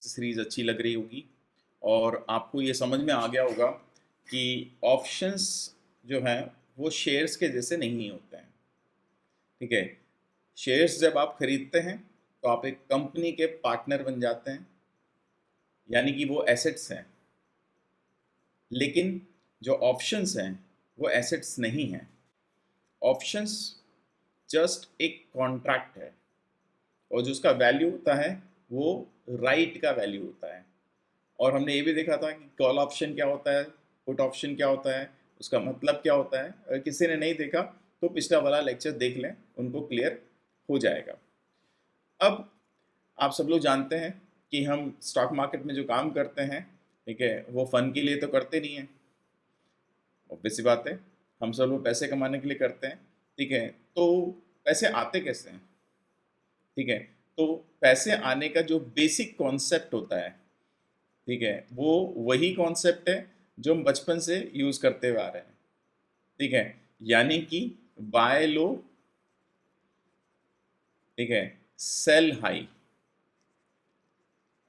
Series अच्छी लग रही होगी और आपको ये समझ में आ गया होगा कि ऑप्शंस जो हैं वो शेयर्स के जैसे नहीं होते हैं। ठीक है। शेयर्स जब आप खरीदते हैं तो आप एक कंपनी के पार्टनर बन जाते हैं, यानी कि वो एसेट्स हैं। लेकिन जो ऑप्शंस हैं वो एसेट्स नहीं हैं। ऑप्शंस जस्ट एक कॉन्ट्रैक्ट है और जो उसका वैल्यू होता है वो राइट का वैल्यू होता है। और हमने ये भी देखा था कि कॉल ऑप्शन क्या होता है, पुट ऑप्शन क्या होता है, उसका मतलब क्या होता है। अगर किसी ने नहीं देखा तो पिछला वाला लेक्चर देख लें, उनको क्लियर हो जाएगा। अब आप सब लोग जानते हैं कि हम स्टॉक मार्केट में जो काम करते हैं, ठीक है, वो फन के लिए तो करते नहीं हैं। ऑब्वियस सी बात है, हम सब लोग पैसे कमाने के लिए करते हैं। ठीक है, तो पैसे आते कैसे हैं? ठीक है, तो पैसे आने का जो बेसिक कॉन्सेप्ट होता है, ठीक है, वो वही कॉन्सेप्ट है जो हम बचपन से यूज़ करते हुए आ रहे हैं। ठीक है, यानी कि बाय लो, ठीक है, सेल हाई।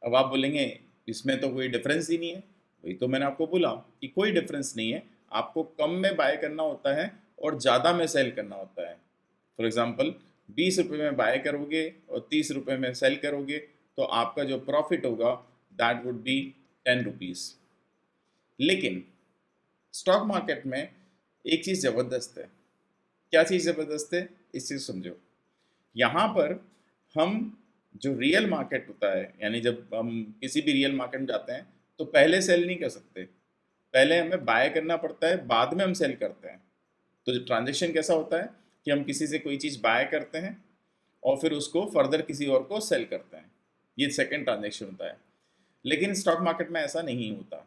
अब आप बोलेंगे इसमें तो कोई डिफरेंस ही नहीं है। वही तो मैंने आपको बोला कि कोई डिफरेंस नहीं है। आपको कम में बाय करना होता है और ज़्यादा में सेल करना होता है। फॉर एग्जांपल 20 रुपये में बाय करोगे और 30 रुपये में सेल करोगे तो आपका जो प्रॉफिट होगा दैट वुड बी 10 रुपीज़। लेकिन स्टॉक मार्केट में एक चीज़ ज़बरदस्त है। क्या चीज़ ज़बरदस्त है? इस चीज़ समझो। यहाँ पर हम जो रियल मार्केट होता है, यानी जब हम किसी भी रियल मार्केट में जाते हैं तो पहले सेल नहीं कर सकते। पहले हमें बाय करना पड़ता है, बाद में हम सेल करते हैं। तो जो ट्रांजेक्शन कैसा होता है कि हम किसी से कोई चीज़ बाय करते हैं और फिर उसको फर्दर किसी और को सेल करते हैं। ये सेकंड ट्रांजेक्शन होता है। लेकिन स्टॉक मार्केट में ऐसा नहीं होता।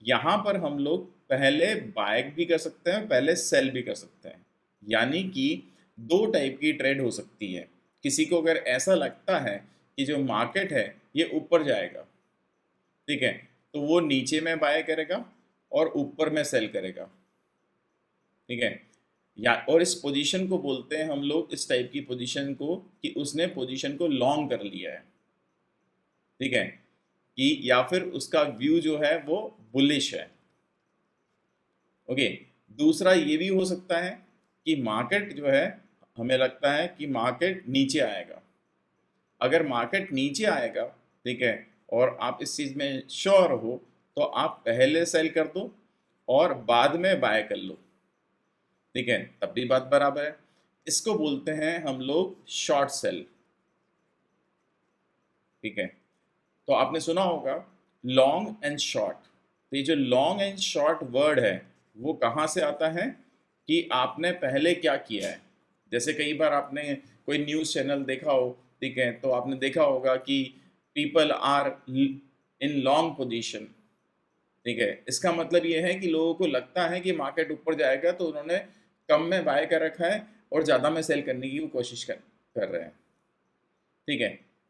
यहाँ पर हम लोग पहले बाय भी कर सकते हैं, पहले सेल भी कर सकते हैं। यानी कि दो टाइप की ट्रेड हो सकती है। किसी को अगर ऐसा लगता है कि जो मार्केट है ये ऊपर जाएगा, ठीक है, तो वो नीचे में बाय करेगा और ऊपर में सेल करेगा। ठीक है, या और इस पोजीशन को बोलते हैं हम लोग, इस टाइप की पोजीशन को, कि उसने पोजीशन को लॉन्ग कर लिया है। ठीक है, कि या फिर उसका व्यू जो है वो बुलिश है। ओके, दूसरा ये भी हो सकता है कि मार्केट जो है, हमें लगता है कि मार्केट नीचे आएगा। अगर मार्केट नीचे आएगा, ठीक है, और आप इस चीज़ में श्योर हो तो आप पहले सेल कर दो और बाद में बाय कर लो। ठीक है, तब भी बात बराबर है। इसको बोलते हैं हम लोग शॉर्ट सेल। ठीक है, तो आपने सुना होगा लॉन्ग एंड शॉर्ट। तो ये जो लॉन्ग एंड शॉर्ट वर्ड है वो कहाँ से आता है कि आपने पहले क्या किया है। जैसे कई बार आपने कोई न्यूज़ चैनल देखा हो, ठीक है, तो आपने देखा होगा कि people are in long position. ठीक है, इसका मतलब ये है कि लोगों को लगता है कि मार्केट ऊपर जाएगा तो उन्होंने कम में बाय कर रखा है और ज़्यादा में सेल करने की वो कोशिश कर रहे हैं। ठीक है,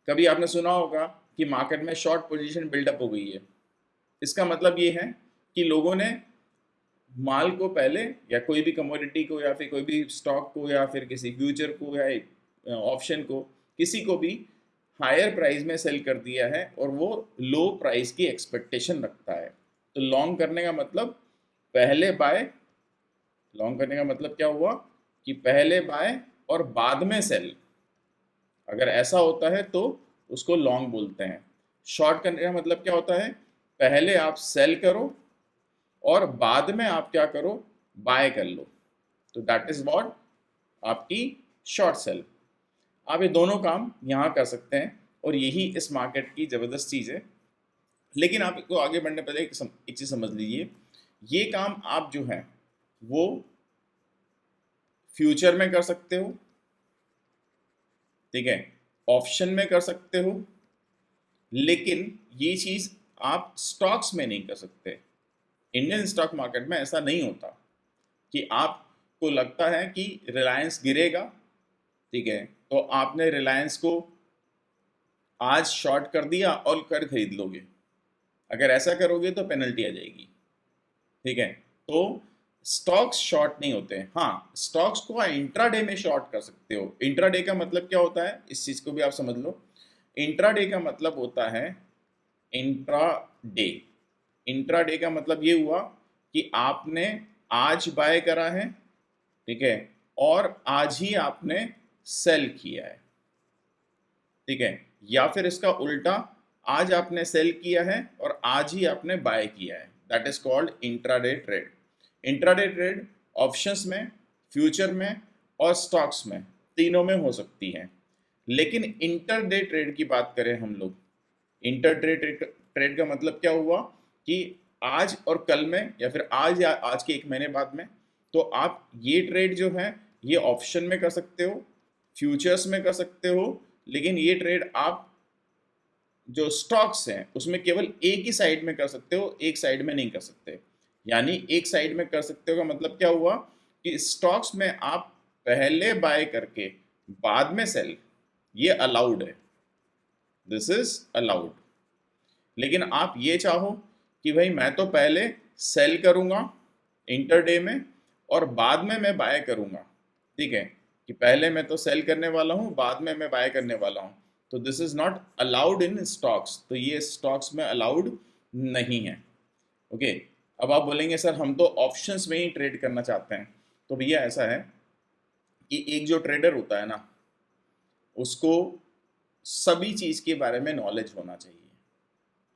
कभी आपने सुना होगा कि मार्केट में शॉर्ट पोजीशन बिल्डअप हो गई है। इसका मतलब ये है कि लोगों ने माल को पहले, या कोई भी कमोडिटी को, या फिर कोई भी स्टॉक को, या फिर किसी फ्यूचर को, या ऑप्शन को, किसी को भी हायर प्राइस में सेल कर दिया है और वो लो प्राइस की एक्सपेक्टेशन रखता है। तो लॉन्ग करने का मतलब पहले बाय, लॉन्ग करने का मतलब क्या हुआ कि पहले बाय और बाद में सेल। अगर ऐसा होता है तो उसको लॉन्ग बोलते हैं। शॉर्ट करने का मतलब क्या होता है, पहले आप सेल करो और बाद में आप क्या करो, बाय कर लो। तो दैट इज व्हाट आपकी शॉर्ट सेल। आप ये दोनों काम यहाँ कर सकते हैं और यही इस मार्केट की ज़बरदस्त चीज़ है। लेकिन आपको आगे बढ़ने पहले एक चीज़ समझ लीजिए, ये काम आप जो है वो फ्यूचर में कर सकते हो, ठीक है, ऑप्शन में कर सकते हो, लेकिन ये चीज़ आप स्टॉक्स में नहीं कर सकते। इंडियन स्टॉक मार्केट में ऐसा नहीं होता कि आपको लगता है कि रिलायंस गिरेगा, ठीक है, तो आपने रिलायंस को आज शॉर्ट कर दिया और कर खरीद लोगे। अगर ऐसा करोगे तो पेनल्टी आ जाएगी। ठीक है, तो स्टॉक्स शॉर्ट नहीं होते हैं। हाँ, स्टॉक्स को इंट्राडे में शॉर्ट कर सकते हो। इंट्राडे का मतलब क्या होता है, इस चीज़ को भी आप समझ लो। इंट्राडे का मतलब होता है इंट्राडे। इंट्राडे का मतलब ये हुआ कि आपने आज बाय करा है, ठीक है, और आज ही आपने सेल किया है, ठीक है। या फिर इसका उल्टा, आज आपने सेल किया है और आज ही आपने बाय किया है, that is called intraday trade. Intraday trade options में, फ्यूचर में और स्टॉक्स में, तीनों में हो सकती है। लेकिन इंटरडे ट्रेड की बात करें हम लोग, इंटरडे ट्रेड का मतलब क्या हुआ कि आज और कल में, या फिर आज या आज के एक महीने बाद में, तो आप ये ट्रेड जो है ये ऑप्शन में कर सकते हो, फ्यूचर्स में कर सकते हो, लेकिन ये ट्रेड आप जो स्टॉक्स हैं उसमें केवल एक ही साइड में कर सकते हो, एक साइड में नहीं कर सकते। यानी एक साइड में कर सकते हो का मतलब क्या हुआ कि स्टॉक्स में आप पहले बाय करके बाद में सेल, ये अलाउड है, दिस इज अलाउड। लेकिन आप ये चाहो कि भाई मैं तो पहले सेल करूंगा इंटरडे में और बाद में मैं बाय करूंगा, ठीक है, कि पहले मैं तो सेल करने वाला हूं, बाद में मैं बाय करने वाला हूं, तो this is not allowed in stocks, तो ये स्टॉक्स में अलाउड नहीं है। ओके, अब आप बोलेंगे सर हम तो ऑप्शंस में ही ट्रेड करना चाहते हैं। तो भैया ऐसा है कि एक जो ट्रेडर होता है ना, उसको सभी चीज़ के बारे में नॉलेज होना चाहिए।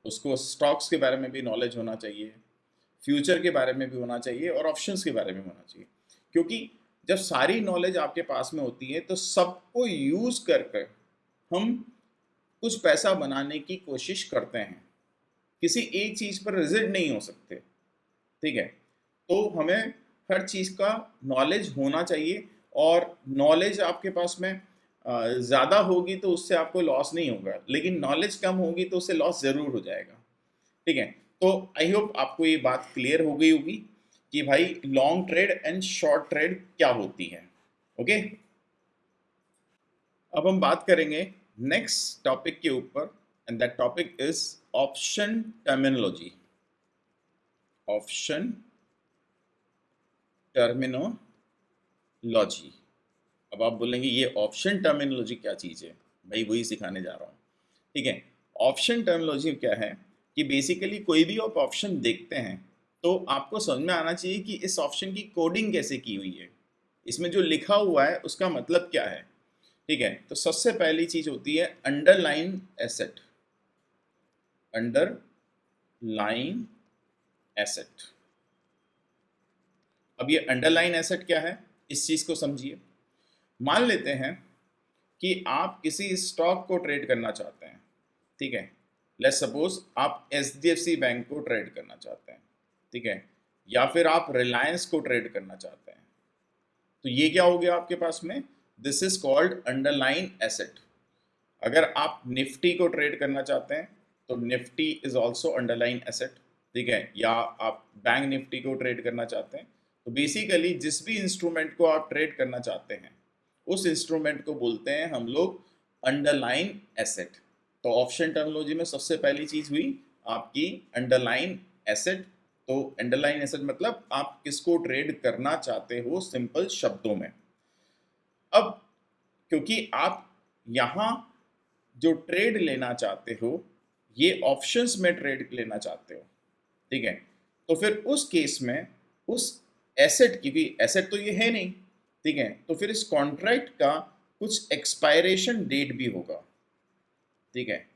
उसको स्टॉक्स के बारे में भी नॉलेज होना चाहिए, फ्यूचर के बारे में भी होना चाहिए और ऑप्शंस के बारे में होना चाहिए। क्योंकि जब सारी नॉलेज आपके पास में होती है तो सबको यूज़ कर कर हम कुछ पैसा बनाने की कोशिश करते हैं, किसी एक चीज़ पर रिजिड नहीं हो सकते, ठीक है। तो हमें हर चीज़ का नॉलेज होना चाहिए, और नॉलेज आपके पास में ज़्यादा होगी तो उससे आपको लॉस नहीं होगा, लेकिन नॉलेज कम होगी तो उससे लॉस ज़रूर हो जाएगा, ठीक है। तो आई होप आपको ये बात क्लियर हो गई होगी कि भाई long trade and short trade क्या होती है। ओके, अब हम बात करेंगे नेक्स्ट टॉपिक के ऊपर, and that topic is option terminology. Option terminology. अब आप बोलेंगे ये ऑप्शन टर्मिनोलॉजी क्या चीज़ है, भाई वही सिखाने जा रहा हूँ, ठीक है। ऑप्शन टर्मिनोलॉजी क्या है कि बेसिकली कोई भी आप ऑप्शन देखते हैं तो आपको समझ में आना चाहिए कि इस ऑप्शन की कोडिंग कैसे की हुई है, इसमें जो लिखा हुआ है उसका मतलब क्या है, ठीक है। तो सबसे पहली चीज होती है अंडरलाइन एसेट। Underline asset. अब ये अंडरलाइन एसेट क्या है, इस चीज को समझिए। मान लेते हैं कि आप किसी स्टॉक को ट्रेड करना चाहते हैं, ठीक है। लेट्स सपोज आप HDFC बैंक को ट्रेड करना चाहते हैं, ठीक है, या फिर आप रिलायंस को ट्रेड करना चाहते हैं। तो ये क्या हो गया आपके पास में, this is called underline asset. अगर आप निफ्टी को ट्रेड करना चाहते हैं तो Nifty is also underline asset, ठीक है। या आप बैंक निफ्टी को ट्रेड करना चाहते हैं, तो बेसिकली जिस भी इंस्ट्रूमेंट को आप ट्रेड करना चाहते हैं उस इंस्ट्रूमेंट को बोलते हैं हम लोग अंडरलाइन एसेट। तो ऑप्शन टर्मिनोलॉजी में सबसे पहली चीज हुई आपकी अंडरलाइन एसेट। तो अंडरलाइन एसेट मतलब आप किसको ट्रेड करना चाहते हो, सिंपल शब्दों में। अब क्योंकि आप यहाँ जो ट्रेड लेना चाहते हो ये ऑप्शंस में ट्रेड लेना चाहते हो, ठीक है, तो फिर उस केस में उस एसेट की भी, एसेट तो ये है नहीं, ठीक है, तो फिर इस कॉन्ट्रैक्ट का कुछ एक्सपायरेशन डेट भी होगा, ठीक है।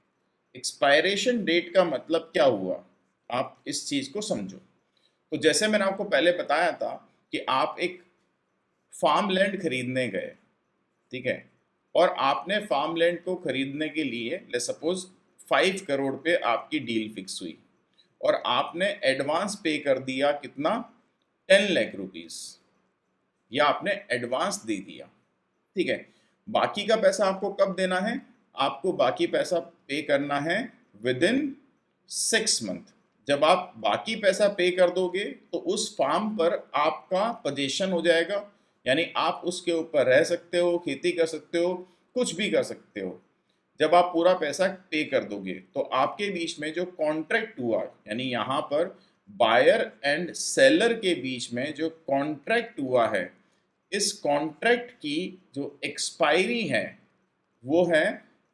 एक्सपायरेशन डेट का मतलब क्या हुआ, आप इस चीज को समझो। तो जैसे मैंने आपको पहले बताया था कि आप एक फार्म लैंड खरीदने गए, ठीक है, और आपने फार्म लैंड को खरीदने के लिए ले सपोज 5 करोड़ पे आपकी डील फिक्स हुई और आपने एडवांस पे कर दिया कितना, 10 लाख रुपीस, या आपने एडवांस दे दिया, ठीक है। बाकी का पैसा आपको कब देना है, आपको बाकी पैसा पे करना है विद इन 6 मंथ। जब आप बाकी पैसा पे कर दोगे तो उस फार्म पर आपका पोजीशन हो जाएगा, यानी आप उसके ऊपर रह सकते हो, खेती कर सकते हो, कुछ भी कर सकते हो। जब आप पूरा पैसा पे कर दोगे तो आपके बीच में जो कॉन्ट्रैक्ट हुआ, यानी यहाँ पर बायर एंड सेलर के बीच में जो कॉन्ट्रैक्ट हुआ है, इस कॉन्ट्रैक्ट की जो एक्सपायरी है वो है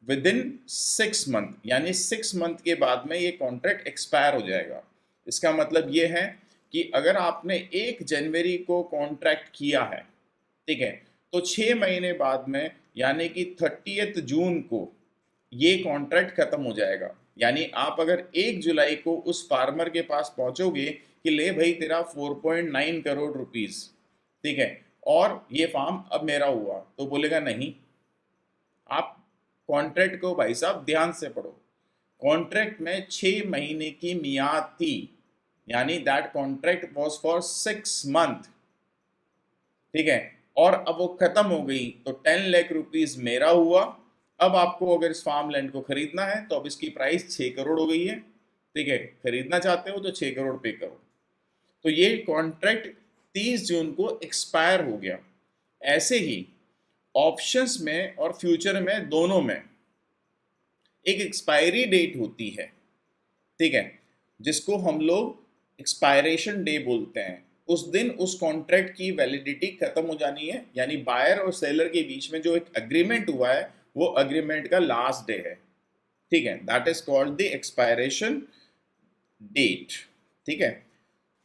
विद इन 6 मंथ, यानी 6 मंथ के बाद में ये कॉन्ट्रैक्ट एक्सपायर हो जाएगा। इसका मतलब ये है कि अगर आपने 1 जनवरी को कॉन्ट्रैक्ट किया है, ठीक है, तो 6 महीने बाद में यानी कि 30 जून को ये कॉन्ट्रैक्ट खत्म हो जाएगा। यानी आप अगर 1 जुलाई को उस फार्मर के पास पहुंचोगे कि ले भाई तेरा 4.9 करोड़ रुपीस, ठीक है, और ये फार्म अब मेरा हुआ, तो बोलेगा नहीं। आप कॉन्ट्रैक्ट को भाई साहब ध्यान से पढ़ो। कॉन्ट्रैक्ट में 6 महीने की मियाद थी, यानी that contract was for 6 month, ठीक है, और अब वो खत्म हो गई तो 10 लाख रुपीज मेरा हुआ। अब आपको अगर इस फार्म लैंड को खरीदना है तो अब इसकी प्राइस 6 करोड़ हो गई है, ठीक है, खरीदना चाहते हो तो 6 करोड़ पे करो। तो ये कॉन्ट्रैक्ट 30 जून को एक्सपायर हो गया। ऐसे ही ऑप्शंस में और फ्यूचर में दोनों में एक एक्सपायरी डेट होती है, ठीक है, जिसको हम लोग एक्सपायरेशन डे बोलते हैं। उस दिन उस कॉन्ट्रैक्ट की वैलिडिटी खत्म हो जानी है, यानी बायर और सेलर के बीच में जो एक एग्रीमेंट हुआ है वो एग्रीमेंट का लास्ट डे है, ठीक है, that is called the expiration date, ठीक है।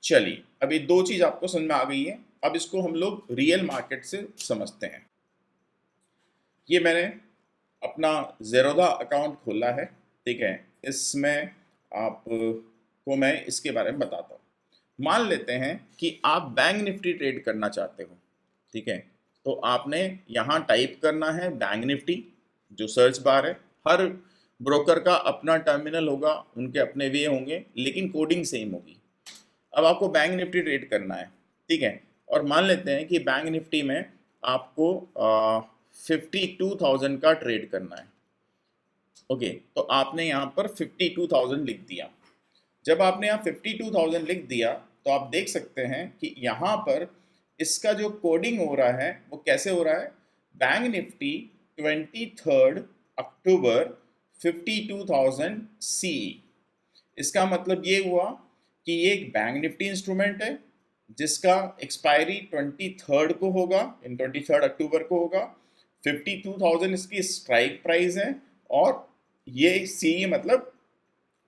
चलिए, अभी दो चीज आपको समझ में आ गई है, अब इसको हम लोग रियल मार्केट से समझते हैं। ये मैंने अपना ज़ेरोधा अकाउंट खोला है, ठीक है, इसमें आपको मैं इसके बारे में बताता हूँ। मान लेते हैं कि आप बैंक निफ्टी ट्रेड करना चाहते हो, ठीक है, तो आपने यहाँ टाइप करना है बैंक निफ्टी, जो सर्च बार है। हर ब्रोकर का अपना टर्मिनल होगा, उनके अपने वे होंगे, लेकिन कोडिंग सेम होगी। अब आपको बैंक निफ्टी ट्रेड करना है, ठीक है, और मान लेते हैं कि बैंक निफ्टी में आपको 52,000 का ट्रेड करना है। ओके, तो आपने यहाँ पर 52,000 लिख दिया। जब आपने यहाँ 52,000 लिख दिया तो आप देख सकते हैं कि यहाँ पर इसका जो कोडिंग हो रहा है वो कैसे हो रहा है, बैंक निफ्टी 23 अक्टूबर 52,000 सी। इसका मतलब ये हुआ कि ये एक बैंक निफ्टी इंस्ट्रूमेंट है जिसका एक्सपायरी 23 को होगा, इन 23 अक्टूबर को होगा। 52,000 इसकी स्ट्राइक प्राइस है, और ये सी मतलब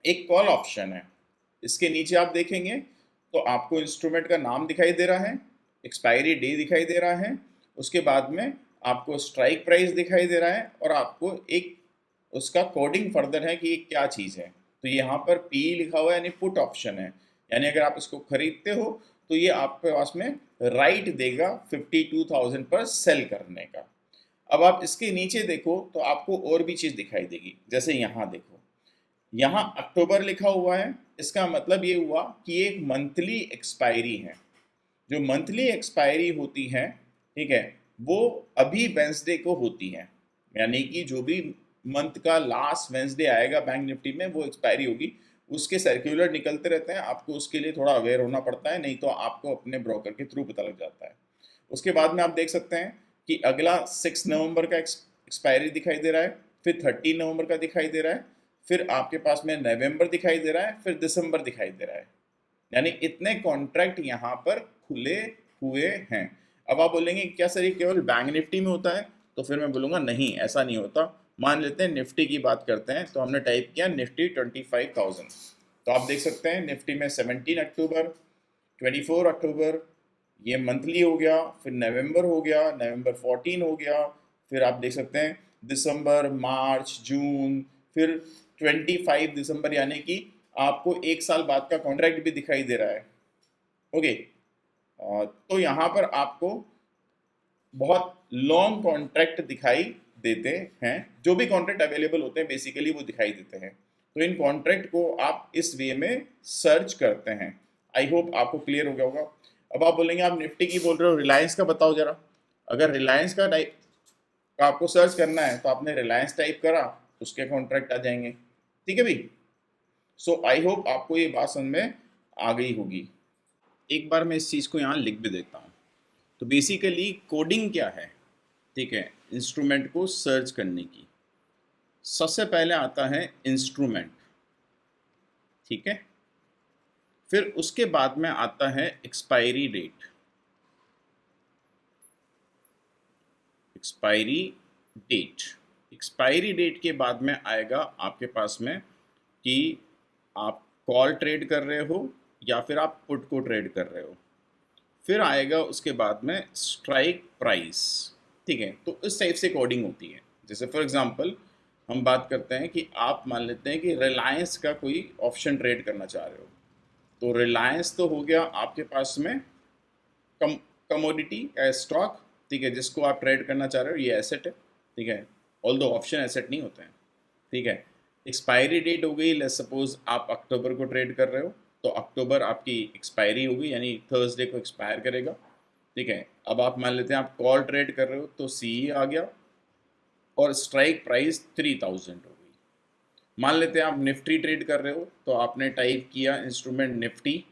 एक कॉल ऑप्शन है। इसके नीचे आप देखेंगे तो आपको इंस्ट्रूमेंट का नाम दिखाई दे रहा है, एक्सपायरी डे दिखाई दे रहा है, उसके बाद में आपको स्ट्राइक प्राइस दिखाई दे रहा है, और आपको एक उसका कोडिंग फर्दर है कि ये क्या चीज़ है। तो यहाँ पर पी लिखा हुआ है, यानी पुट ऑप्शन है, यानी अगर आप इसको खरीदते हो तो ये आपके पास में राइट देगा 52,000 पर सेल करने का। अब आप इसके नीचे देखो तो आपको और भी चीज़ दिखाई देगी, जैसे यहाँ देखो, यहाँ अक्टूबर लिखा हुआ है। इसका मतलब ये हुआ कि ये एक मंथली एक्सपायरी है। जो मंथली एक्सपायरी होती है, ठीक है, वो अभी वेंसडे को होती है, यानी कि जो भी मंथ का लास्ट वेंसडे आएगा बैंक निफ्टी में वो एक्सपायरी होगी। उसके सर्कुलर निकलते रहते हैं, आपको उसके लिए थोड़ा अवेयर होना पड़ता है, नहीं तो आपको अपने ब्रोकर के थ्रू पता लग जाता है। उसके बाद में आप देख सकते हैं कि अगला 6 नवंबर का एक्सपायरी दिखाई दे रहा है, फिर 13 नवंबर का दिखाई दे रहा है, फिर आपके पास में नवंबर दिखाई दे रहा है, फिर दिसंबर दिखाई दे रहा है। यानी इतने कॉन्ट्रैक्ट यहाँ पर खुले हुए हैं। अब आप बोलेंगे क्या सर ये केवल बैंक निफ्टी में होता है, तो फिर मैं बोलूँगा नहीं, ऐसा नहीं होता। मान लेते हैं निफ्टी की बात करते हैं, तो हमने टाइप किया निफ्टी 25,000, तो आप देख सकते हैं निफ्टी में 17 अक्टूबर, 24 अक्टूबर, ये मंथली हो गया, फिर नवंबर हो गया, नवंबर 14 हो गया, फिर आप देख सकते हैं दिसंबर, मार्च, जून, फिर 25 दिसंबर, यानी कि आपको 1 साल बाद का कॉन्ट्रैक्ट भी दिखाई दे रहा है। ओके, तो यहाँ पर आपको बहुत लॉन्ग कॉन्ट्रैक्ट दिखाई देते हैं, जो भी कॉन्ट्रैक्ट अवेलेबल होते हैं बेसिकली वो दिखाई देते हैं। तो इन कॉन्ट्रैक्ट को आप इस वे में सर्च करते हैं। आई होप आपको क्लियर हो गया होगा। अब आप बोलेंगे आप निफ्टी की बोल रहे हो, रिलायंस का बताओ जरा। अगर रिलायंस का टाइप का आपको सर्च करना है तो आपने रिलायंस टाइप करा, उसके कॉन्ट्रैक्ट आ जाएंगे, ठीक है भाई। सो आई होप आपको ये बात समझ में आ गई होगी। एक बार मैं इस चीज़ को यहाँ लिख भी देता हूँ। तो बेसिकली कोडिंग क्या है, ठीक है, इंस्ट्रूमेंट को सर्च करने की। सबसे पहले आता है इंस्ट्रूमेंट, ठीक है, फिर उसके बाद में आता है expiry date, expiry date, expiry date के बाद में आएगा आपके पास में कि आप कॉल ट्रेड कर रहे हो या फिर आप पुट को ट्रेड कर रहे हो। फिर आएगा उसके बाद में स्ट्राइक प्राइस। ठीक है, तो इस टाइप से कोडिंग होती है। जैसे फॉर एग्जांपल हम बात करते हैं कि आप मान लेते हैं कि रिलायंस का कोई ऑप्शन ट्रेड करना चाह रहे हो, तो रिलायंस तो हो गया आपके पास में कम कमोडिटी का स्टॉक। ठीक है, जिसको आप ट्रेड करना चाह रहे हो, ये एसेट है। ठीक है, ऑल्दो ऑप्शन एसेट नहीं होते हैं। ठीक है, एक्सपायरी डेट हो गई, लेट्स सपोज आप अक्टूबर को ट्रेड कर रहे हो, तो अक्टूबर आपकी एक्सपायरी हो गई, यानी थर्सडे को एक्सपायर करेगा। ठीक है, अब आप मान लेते हैं आप कॉल ट्रेड कर रहे हो, तो सी आ गया और स्ट्राइक प्राइस 3000 हो गई। मान लेते हैं आप निफ्टी ट्रेड कर रहे हो, तो आपने टाइप किया इंस्ट्रूमेंट निफ्टी,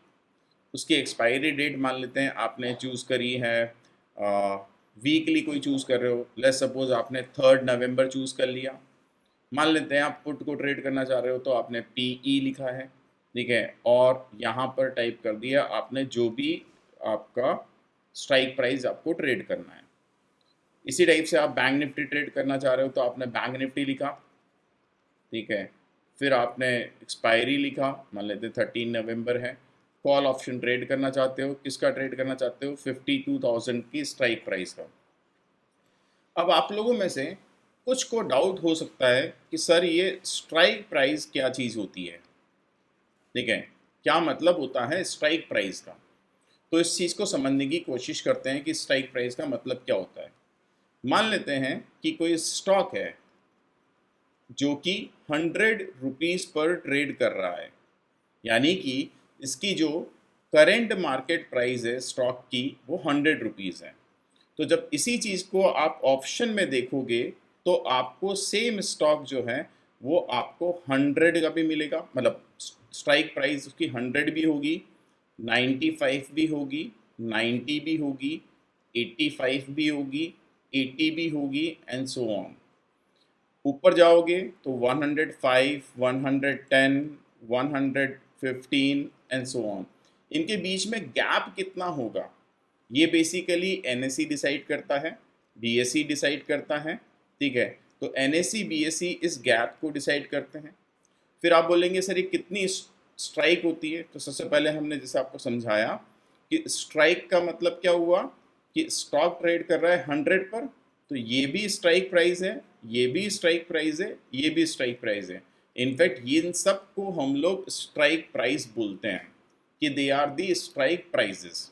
उसकी एक्सपायरी डेट मान लेते हैं आपने चूज़ करी है वीकली कोई चूज़ कर रहे हो, लेट्स सपोज आपने 3 नवंबर चूज़ कर लिया। मान लेते हैं आप पुट को ट्रेड करना चाह रहे हो, तो आपने पीई लिखा है। ठीक है, और यहाँ पर टाइप कर दिया आपने जो भी आपका स्ट्राइक प्राइस आपको ट्रेड करना है। इसी टाइप से आप बैंक निफ्टी ट्रेड करना चाह रहे हो, तो आपने बैंक निफ्टी लिखा। ठीक है, फिर आपने एक्सपायरी लिखा, मान लेते 13 नवंबर है। कॉल ऑप्शन ट्रेड करना चाहते हो, किसका ट्रेड करना चाहते हो, 52,000 की स्ट्राइक प्राइस का। अब आप लोगों में से कुछ को डाउट हो सकता है कि सर ये स्ट्राइक प्राइस क्या चीज़ होती है। ठीक है, क्या मतलब होता है स्ट्राइक प्राइस का। तो इस चीज़ को समझने की कोशिश करते हैं कि स्ट्राइक प्राइस का मतलब क्या होता है। मान लेते हैं कि कोई स्टॉक है जो कि 100 रुपीज़ पर ट्रेड कर रहा है, यानी कि इसकी जो करेंट मार्केट प्राइस है स्टॉक की वो 100 रुपीज़ है। तो जब इसी चीज़ को आप ऑप्शन में देखोगे, तो आपको सेम स्टॉक जो है वो आपको 100 का भी मिलेगा, मतलब स्ट्राइक प्राइस उसकी 100 भी होगी, 95 भी होगी, 90 भी होगी, 85 भी होगी, 80 भी होगी एंड सो ऑन। ऊपर जाओगे तो 105, 110, 115 एंड सो ऑन। इनके बीच में गैप कितना होगा ये बेसिकली एनएसई डिसाइड करता है, बीएसई डिसाइड करता है। ठीक है, तो एनएसई बीएसई इस गैप को डिसाइड करते हैं। फिर आप बोलेंगे सर ये कितनी स्ट्राइक होती है, तो सबसे पहले हमने जैसे आपको समझाया कि स्ट्राइक का मतलब क्या हुआ कि स्टॉक ट्रेड कर रहा है 100 पर, तो ये भी स्ट्राइक प्राइस है, ये भी स्ट्राइक प्राइस है, ये भी स्ट्राइक प्राइस है। इनफैक्ट इन सब को हम लोग स्ट्राइक प्राइस बोलते हैं कि they are the strike prices.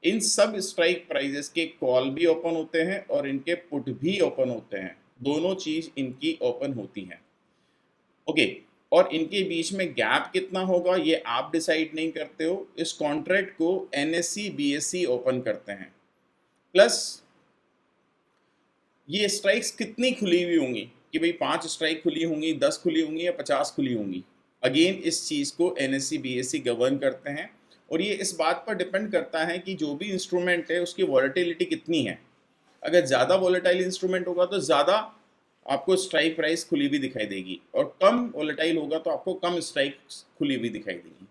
इन सब स्ट्राइक प्राइजेस के कॉल भी ओपन होते हैं और इनके पुट भी ओपन होते हैं, दोनों चीज़ इनकी ओपन होती हैं। ओके, और इनके बीच में गैप कितना होगा ये आप डिसाइड नहीं करते हो, इस कॉन्ट्रैक्ट को एनएसई बीएसई ओपन करते हैं। प्लस ये स्ट्राइक्स कितनी खुली हुई होंगी कि भाई 5 स्ट्राइक खुली होंगी, 10 खुली होंगी या 50 खुली होंगी, अगेन इस चीज़ को एनएसई बीएसई गवर्न करते हैं। और ये इस बात पर डिपेंड करता है कि जो भी इंस्ट्रूमेंट है उसकी वॉलेटिलिटी कितनी है। अगर ज़्यादा वॉलेटाइल इंस्ट्रूमेंट होगा तो ज़्यादा आपको स्ट्राइक प्राइस खुली हुई दिखाई देगी, और कम वॉलेटाइल होगा तो आपको कम स्ट्राइक खुली हुई दिखाई देगी।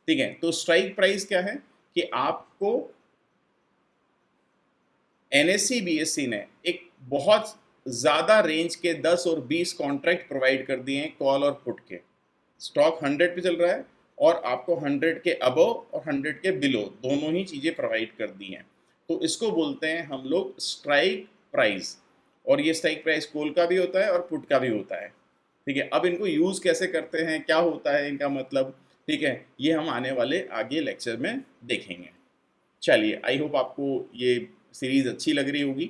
ठीक है, तो स्ट्राइक प्राइस क्या है कि आपको एनएसई बीएसई ने एक बहुत ज़्यादा रेंज के 10 और 20 कॉन्ट्रैक्ट प्रोवाइड कर दिए हैं कॉल और पुट के। स्टॉक 100 पे चल रहा है और आपको 100 के अबव और 100 के बिलो दोनों ही चीज़ें प्रोवाइड कर दी हैं, तो इसको बोलते हैं हम लोग स्ट्राइक प्राइस। और ये स्ट्राइक प्राइस कॉल का भी होता है और पुट का भी होता है। ठीक है, अब इनको यूज़ कैसे करते हैं, क्या होता है इनका मतलब, ठीक है, ये हम आने वाले आगे लेक्चर में देखेंगे। चलिए, आई होप आपको ये सीरीज़ अच्छी लग रही होगी।